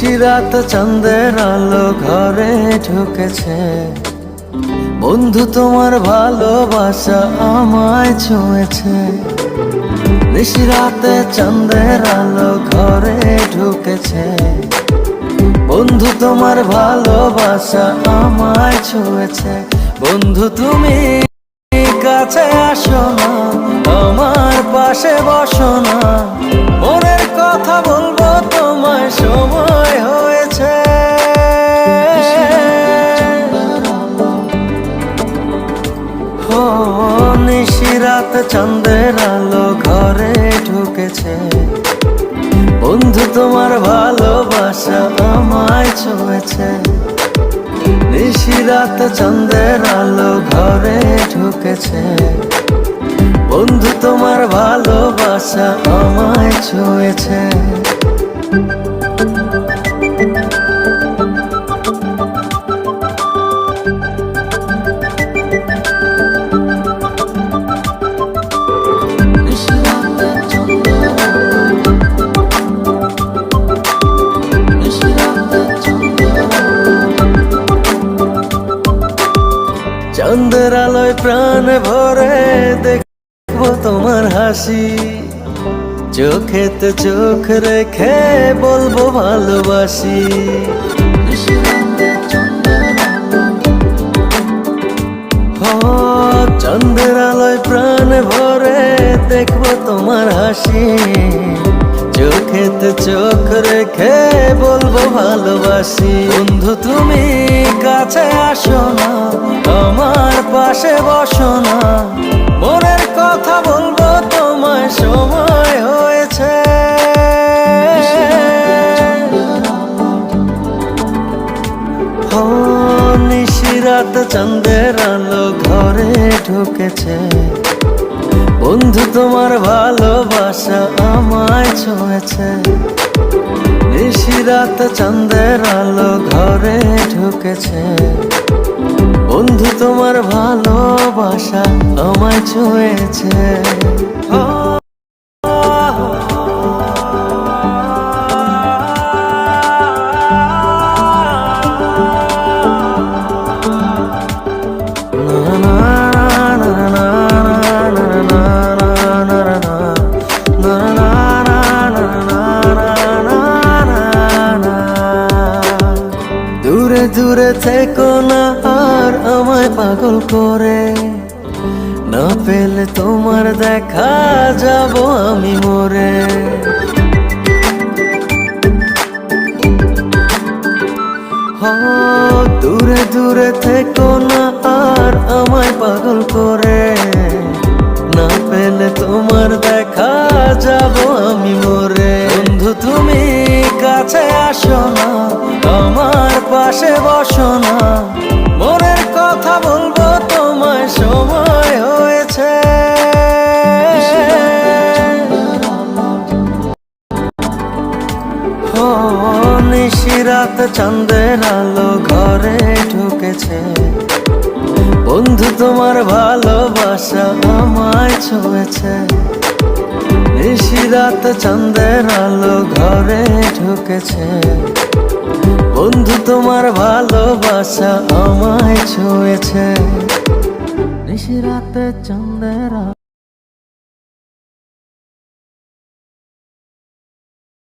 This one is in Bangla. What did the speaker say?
নিশিরাত চাঁদের আলো ঘরে ঢুকেছে, বন্ধু তোমার ভালোবাসা আমায় ছুঁয়েছে। নিশিরাতে চাঁদের আলো ঘরে ঢুকেছে, বন্ধু তোমার ভালোবাসা আমায় ছুঁয়েছে। বন্ধু তুমি কাছে আসো না, আমার পাশে বসো না, মনের কথা বলবো তোমায় সময় হয়েছে। ও নিশিরাত চাঁদের আলো ঘরে ঢুকেছে, বন্ধু তোমার ভালোবাসা আমায় ছুঁয়েছে। নিশিরাত চাঁদের আলো ঘরে ঢুকেছে, বন্ধু তোমার ভালোবাসা আমায় ছুঁয়েছে। চাঁদের আলোয় প্রাণ ভরে দেখবো তোমার হাসি, চোখেতে চোখ রেখে বলবো ভালোবাসি। চাঁদের আলোয় প্রাণ ভরে দেখবো তোমার হাসি, চোখেতে চোখ রেখে বলবো ভালোবাসি। বন্ধু তুমি কাছে আসো না, আমার পাশে বসো না, মনের কথা বলবো তোমায় সময় হয়েছে। ও নিশিরাত চাঁদের আলো ঘরে ঢুকেছে, বন্ধু তোমার ভালোবাসা আমায় ছুঁয়েছে। নিশিরাত চাঁদের আলো ঘরে ঢুকেছে, বন্ধু তোমার ভালোবাসা আমায় ছুঁয়েছে। দূরে দূরে থেকো না আর আমায় পাগল করে, না পেলে তোমার দেখা যাব আমি মরে। দূরে দূরে থেকো না আর আমায় পাগল করে, না পেলে তোমার দেখা যাব আমি মরে। বন্ধু তুমি কাছে আসো না, আমার পাশে বসো না, মনের কথা বলবো তোমায় সময় হয়েছে। ও নিশিরাত চাঁদের আলো ঘরে ঢুকেছে, বন্ধু তোমার ভালোবাসা আমায় ছুঁয়েছে। নিশিরাত চাঁদের আলো ঘরে ঢুকেছে, বন্ধু তোমার ভালোবাসা আমায় ছুঁয়েছে। নিশিরাতে চাঁদের